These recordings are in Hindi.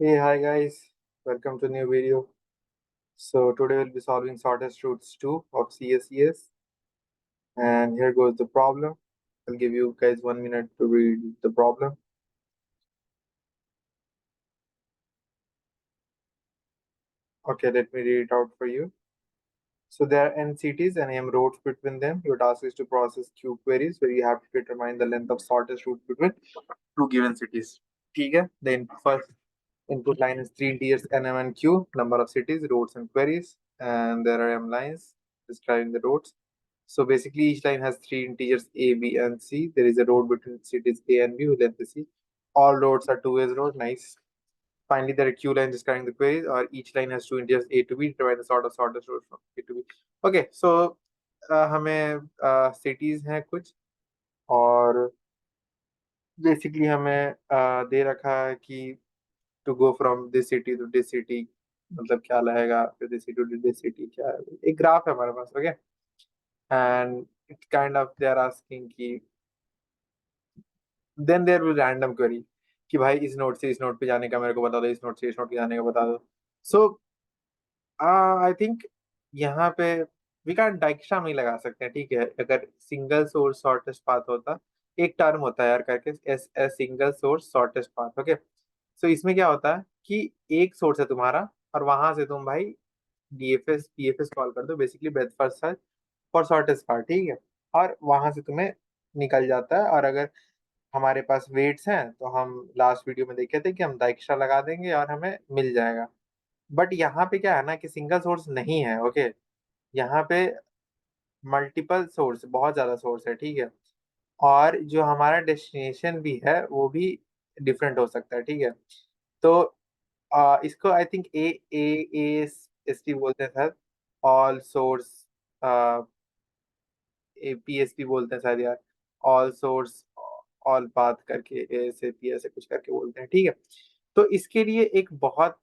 Hey, hi guys, welcome to new video. So today we'll be solving shortest routes 2 of CSES, and here goes the problem. I'll give you guys 1 minute to read the problem. Okay, let me read it out for you. So there are n cities and m roads between them. Your task is to process Q queries where you have to determine the length of shortest route between two given cities. ठीक है? Then first input line is three integers nm and q, number of cities, roads and queries, and there are m lines describing the roads. So basically each line has three integers a, b, and c. There is a road between cities a and b with length c. All roads are two-way road. Nice. Finally, there are q lines describing the queries, or each line has two integers a to b. Determine the sort of shortest road from a to b. Okay, so हमें cities हैं कुछ, और बेसिकली हमें दे रखा है कि to go from this city to this city मतलब क्या रहेगा, फिर this city to this city क्या है, एक ग्राफ है हमारे पास. Okay, and it kind of they are asking कि then there will random query कि भाई इस नोड से इस नोड पे जाने का मेरे को बता दो, इस नोड से इस नोड पे जाने का बता दो. सो आई थिंक यहाँ पे वी कैन डायग्राम नहीं लगा सकते हैं. ठीक है, अगर सिंगल सोर्स शॉर्टेस्ट पाथ होता, एक टर्म होता है यार करके, S S single source shortest path. Okay, so इसमें क्या होता है कि एक सोर्स है तुम्हारा, और वहां से तुम भाई डीएफएस पीएफएस कॉल कर दो, basically breath first search for shortest part. ठीक है, और वहां से तुम्हें निकल जाता है. और अगर हमारे पास वेट्स हैं तो हम लास्ट वीडियो में देखे थे कि हम डाइक्स्ट्रा लगा देंगे और हमें मिल जाएगा. बट यहाँ पे क्या है ना कि सिंगल सोर्स नहीं है. ओके, यहाँ पे मल्टीपल सोर्स, बहुत ज्यादा सोर्स है. ठीक है, और जो हमारा डेस्टिनेशन भी है वो भी डिफरेंट हो सकता है. ठीक है, तो इसको I think A A S T बोलते हैं सर, ऑल सोर्स, पीएसपी बोलते हैं शायद यार, ऑल सोर्स ऑल पाथ करके, ऐसे पी ऐसे कुछ करके बोलते हैं. ठीक है, तो इसके लिए एक बहुत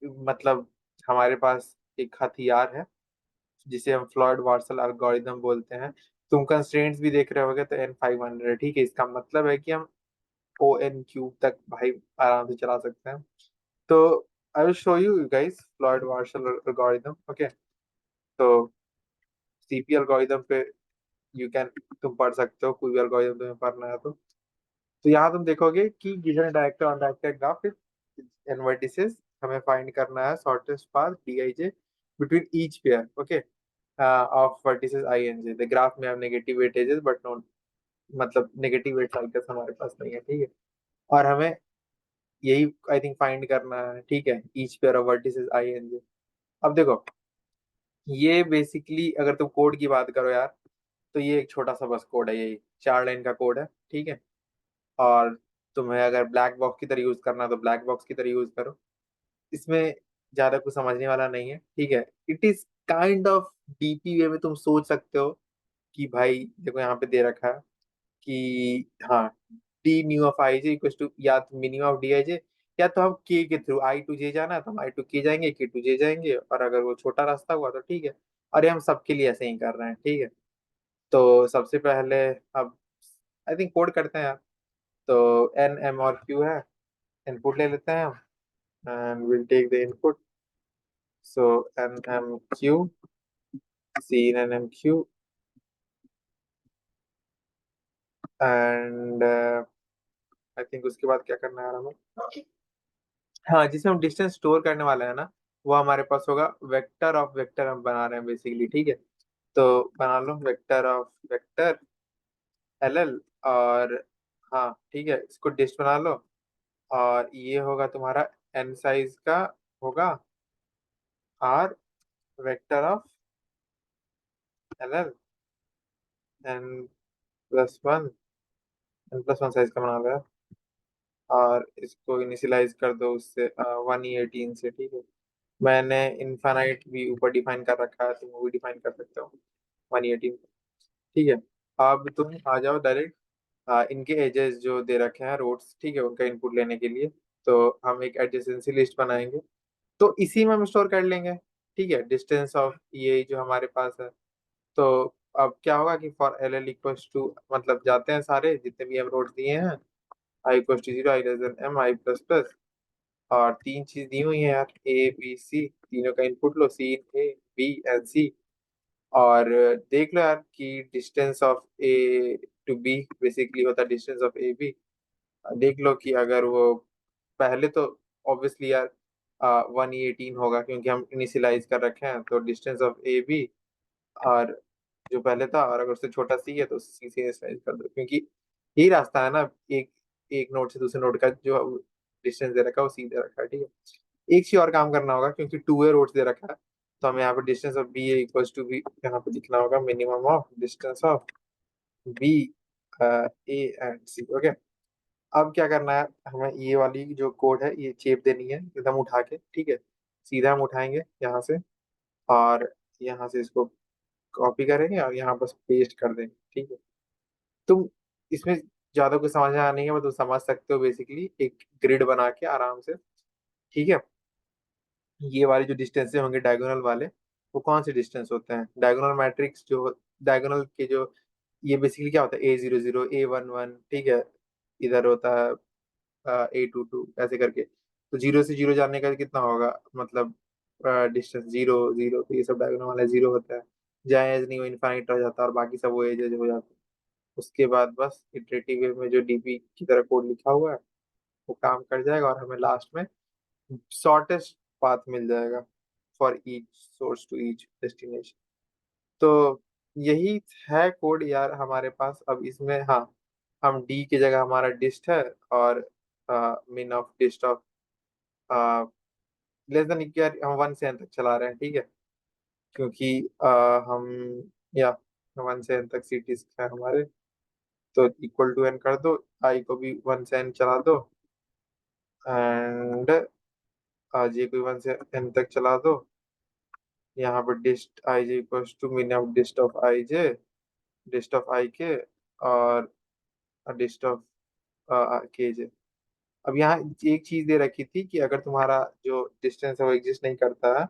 मतलब हमारे पास एक हथियार है जिसे हम फ्लॉयड वार्सल एल्गोरिदम बोलते हैं. तुम कंस्ट्रेंट्स भी देख रहे होगे तो N500. ठीक है, इसका मतलब है कि हम ओ एन क्यूब तक भाई आराम से चला सकते हैं. तो I will show you guys Floyd Warshall algorithm. Okay, तो सीपी एल्गोरिदम पे यू कैन, तुम पढ़ सकते हो, कोई भी एल्गोरिदम तुम्हें पढ़ना है तो यहाँ तुम देखोगे कि given director on director graph N vertices, हमें फाइंड करना है shortest path DIJ between each pair. Okay, of vertices I and J. The graph में have negative weightages but not, मतलब नेगेटिव वेट साइकिल्स हमारे पास नहीं है. ठीक है, और हमें यही आई थिंक फाइंड करना है. ठीक है, each pair of vertices I and J. अब देखो, ये बेसिकली अगर तुम कोड की बात करो यार, तो ये एक छोटा सा बस कोड है, ये 4 लाइन का कोड है. ठीक है, और तुम्हें अगर ब्लैक बॉक्स की तरह यूज करना है तो ब्लैक बॉक्स की तरह यूज करो. इसमें ज्यादा कुछ समझने वाला नहीं है. ठीक है, it is kind of DP way में तुम सोच सकते हो कि भाई देखो यहाँ पे दे रखा है कि हाँ, D new of I J equal to या तो minimum of D I J, या तो हम के थ्रू आई टू जे जाना है तो हम आई टू के जाएंगे, के टू जे जाएंगे, और अगर वो छोटा रास्ता हुआ तो ठीक है. और ये हम सबके लिए ऐसे ही कर रहे हैं. ठीक है, तो सबसे पहले अब आई थिंक कोड करते हैं यार. तो एन एम और क्यू है, इनपुट ले लेते हैं हम, and will take the input. So N M Q, see N M Q, and I think उसके बाद क्या करना है यार हमें. हाँ, जिसमें हम डिस्टेंस स्टोर करने वाले हैं ना, वो हमारे पास होगा वेक्टर ऑफ वेक्टर, हम बना रहे हैं बेसिकली. ठीक है, तो बना लो vector of vector L L, और हाँ ठीक है, इसको डिस्ट बना लो. और ये होगा तुम्हारा एन साइज का होगा or vector of L L N plus one, N plus one size का बना लो. और इसको इनिशियलाइज कर दो उससे 118 से. ठीक है, मैंने इनफाइनाइट भी ऊपर डिफाइन कर रखा है, तुम वो भी डिफाइन कर सकते हो 118. ठीक है, अब तुम आ जाओ डायरेक्ट इनके एजेस जो दे रखे हैं रोड्स. ठीक है, उनका इनपुट लेने के लिए तो हम एक एडजेसेंसी लिस्ट बनाएंगे, तो इसी में हम स्टोर कर लेंगे. ठीक है, डिस्टेंस ऑफ ये जो हमारे पास है. तो अब क्या होगा कि for L L equals to, मतलब जाते हैं सारे जितने भी हम रोड दिए हैं, I equals to zero, I less than M, I plus plus, और तीन चीज दी हुई है यार, ए बी सी, तीनों का इनपुट लो, C A B and C. और देख लो यार कि distance of A to B basically होता है डिस्टेंस ऑफ ए बी। देख लो कि अगर वो पहले तो ऑब्वियसली यार 118 होगा, क्योंकि हम इनिशियलाइज कर रखे हैं, तो डिस्टेंस ऑफ ए बी और जो पहले था, और अगर उससे छोटा सी है तो सी से इनिशियलाइज कर दो, क्योंकि यही रास्ता है ना, एक एक नोड से दूसरे नोड का जो डिस्टेंस दे रखा है वो सी दे रखा है, ठीक है। एक चीज और काम करना होगा, क्योंकि टू वे रोड्स दे रखा है, तो हमें यहाँ पे distance of B equals to B यहाँ पे लिखना होगा, minimum of distance of B A and C. Okay, अब क्या करना है, हमें ये वाली जो कोड है ये चेप देनी है एकदम उठा के, ठीक है। सीधा हम उठाएंगे यहाँ से, और यहाँ से इसको कॉपी करेंगे और यहाँ बस पेस्ट कर देंगे, ठीक है। तुम इसमें ज्यादा कुछ समझना नहीं है, but तुम समझ सकते हो बेसिकली एक ग्रिड बना के आराम से, ठीक है। ये वाले जो डिस्टेंस होंगे डायगोनल वाले, वो कौन से डिस्टेंस होते हैं, डायगोनल मैट्रिक्स जो डायगोनल के जो, ये बेसिकली क्या होता है, A00 A11, ठीक है। इधर होता है A22 ऐसे करके। तो जीरो से जीरो जाने का कितना होगा, मतलब डिस्टेंस जीरो जीरो, तो ये सब डायगोनल वाला जीरो होता है। जहाँ एज नहीं वो इनफाइनाइट रह जाता है, और बाकी सब वो एज हो जाता है। उसके बाद बस इटरेटिव वे में जो डीपी की तरह कोड लिखा हुआ है वो काम कर जाएगा, और हमें लास्ट में शॉर्टेस्ट पाथ मिल जाएगा for each source to each destination. तो यही है कोड यार हमारे पास। अब इसमें हाँ, हम डी की जगह हमारा डिस्ट है, और मिन of dist of less than यार हम 1 से n तक चला रहे हैं, ठीक है। क्योंकि हम या 1 से n तक सिटीज है हमारे, तो इक्वल टू n कर दो, आई को भी 1 से n चला दो, एंड जे को भी 1 से n तक चला दो। यहाँ पर dist I J equals to min of dist of I J, dist of I K, और डिस्ट ऑफ के जे। अब यहाँ एक चीज दे रखी थी कि अगर तुम्हारा जो डिस्टेंस है वो एग्जिस्ट नहीं करता है,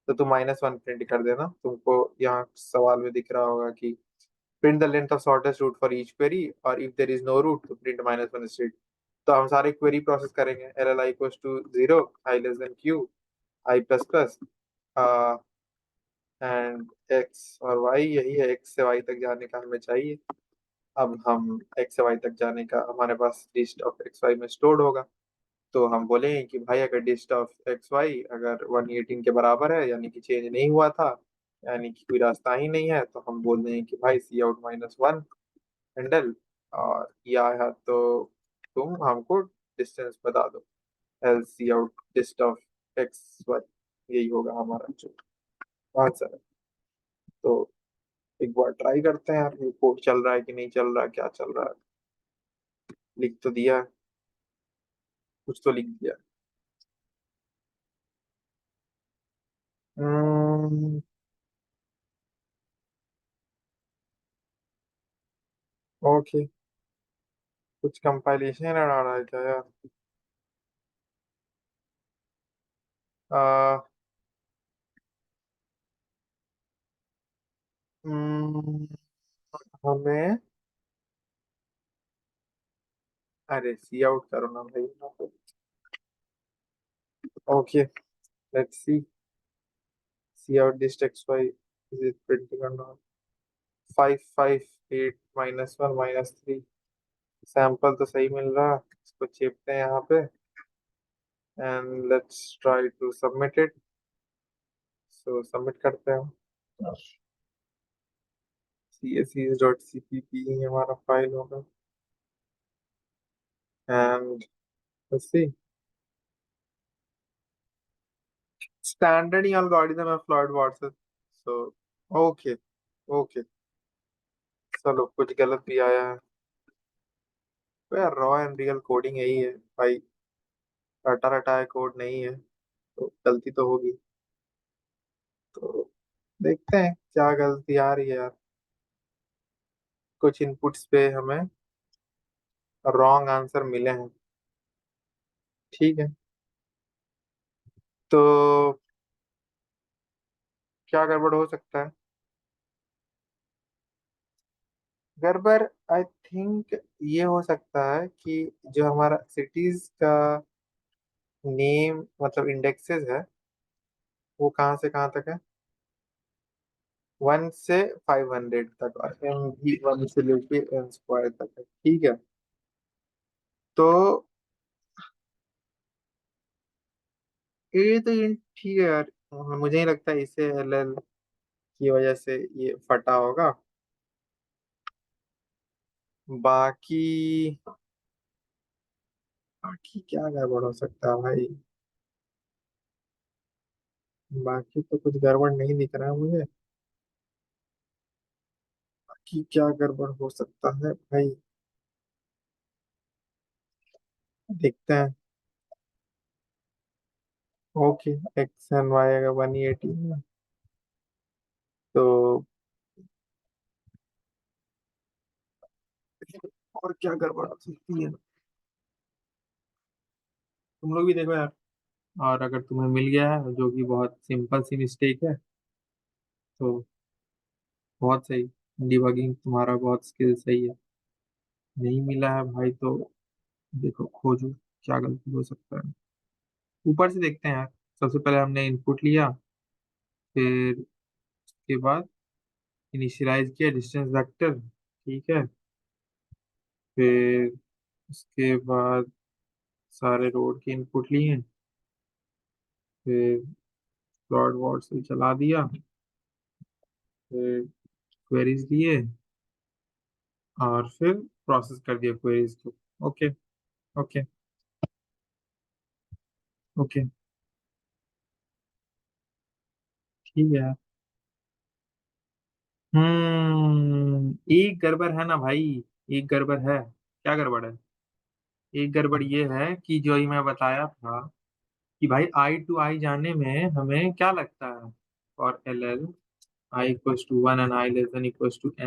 तो तुम -1 प्रिंट कर देना। तुमको यहाँ सवाल में दिख रहा होगा कि print the length of shortest route for each query, और if there is no route तो प्रिंट -1 स्ट्रेट। तो हम सारे क्वेरी प्रोसेस करेंगे, L L I equals to 0, I less than Q, I plus plus and X और वाई। यही है, एक्स से वाई तक जाने का हमें चाहिए। अब हम एक्स से वाई तक जाने का हमारे पास लिस्ट ऑफ एक्स वाई में स्टोर्ड होगा। तो हम बोलेंगे कि भाई अगर डिस्ट ऑफ एक्स वाई अगर 118 के बराबर है, यानी कि चेंज नहीं हुआ था, यानी कि कोई रास्ता ही नहीं है, तो हम बोल देंगे कि भाई सी आउट -1 हैंडल, और या है तो तुम हमको डिस्टेंस बता दो, L C out dist of X Y. यही होगा हमारा जो आंसर है। तो एक बार ट्राई करते हैं यार, ये कोड चल रहा है कि नहीं चल रहा है, क्या चल रहा है। लिख तो दिया है, कुछ तो लिख दिया है। ओके, कुछ कंपाइलेशन एरर आ रहा है क्या यार। आ, हम्म, हमें, अरे सी आउट करो ना भाई। Okay, let's see, see out dist X Y is it printing or not. 558 -1 -3, sample तो सही मिल रहा है, इसको चेपते हैं यहाँ पे, and let's try to submit it. So submit करते हैं। CSES.cpp हमारा फाइल होगा, एंड लेट्स सी, स्टैंडर्ड ही एल्गोरिथम है Floyd Watson. So okay, okay, चलो कुछ गलत भी आया है तो यार, रॉ एंड रियल कोडिंग यही है भाई, रटा रटाया कोड नहीं है, तो गलती तो होगी। तो देखते हैं क्या गलती आ रही है यार। कुछ इनपुट्स पे हमें रॉन्ग आंसर मिले हैं, ठीक है। तो क्या गड़बड़ हो सकता है, गड़बड़ आई थिंक ये हो सकता है कि जो हमारा सिटीज का नेम मतलब इंडेक्सेस है, वो कहाँ से कहाँ तक है? 1 से 500 तक, और एम भी 1 से लेके n² तक है, ठीक है। तो ये तो ये ठीक है यार, मुझे नहीं लगता इसे एल एल की वजह से ये फटा होगा। बाकी बाकी क्या गड़बड़ हो सकता है भाई? बाकी तो कुछ गड़बड़ नहीं दिख रहा है मुझे। बाकी क्या गड़बड़ हो सकता है भाई? देखते हैं। ओके, एक्स एंड वाई अगर 180 है तो और क्या गड़बड़ हो सकती है? तुम लोग भी देखो यार, और अगर तुम्हें मिल गया है जो कि बहुत सिंपल सी मिस्टेक है, तो बहुत सही, डिबगिंग तुम्हारा बहुत स्किल सही है। नहीं मिला है भाई तो देखो खोजो क्या गलती हो सकता है। ऊपर से देखते हैं यार। सबसे पहले हमने इनपुट लिया, फिर उसके बाद इनिशियलाइज किया डिस्टेंस वेक्टर, ठीक है। फिर उसके बाद सारे रोड के इनपुट लिए, फिर प्लॉट वॉट से चला दिया, फिर क्वेरीज दिए, और फिर प्रोसेस कर दिया क्वेरीज को। ओके। ओके। ओके। ठीक है। एक गड़बड़ है ना भाई, एक गड़बड़ है। क्या गड़बड़ है? एक गड़बड़ ये है कि जो ही मैं बताया था कि भाई I to I जाने में हमें क्या लगता है, और L L I=1 and I<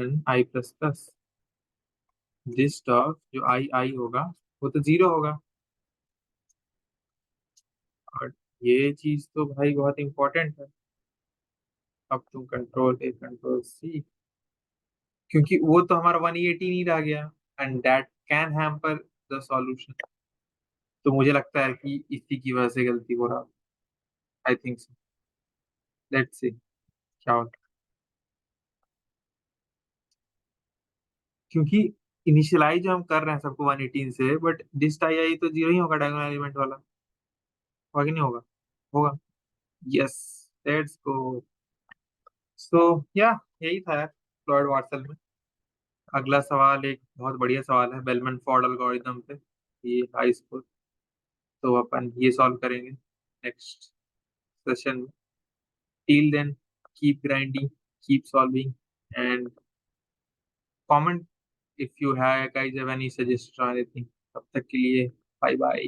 n I++, this term जो I होगा वो तो 0 होगा। और ये चीज तो भाई बहुत इंपॉर्टेंट है। अब तुम कंट्रोल A कंट्रोल C, क्योंकि वो तो हमारा 180 नहीं रह गया, and that can hamper the solution. तो मुझे लगता है कि इसी की वजह से गलती हो रहा। I think so. Let's see क्या होता है। क्योंकि इनिशियलाइज जो हम कर रहे हैं सबको 118 से, बट डिस्ट आई आई तो 0 ही होगा, डायगोनल एलिमेंट वाला। होगा कि नहीं होगा? होगा। यस। Let's go. सो या यही था यार फ्लॉयड वाटसन में। अगला सवाल एक बहुत बढ़िया सवाल है बेलमन फोर्ड एल्गोरिथम पे, ये हाई स्कूल। तो अपन ये सॉल्व करेंगे नेक्स्ट सेशन में। Till then, keep grinding, keep solving, and comment if you have guys have any suggestions or anything. तब तक के लिए बाय बाय।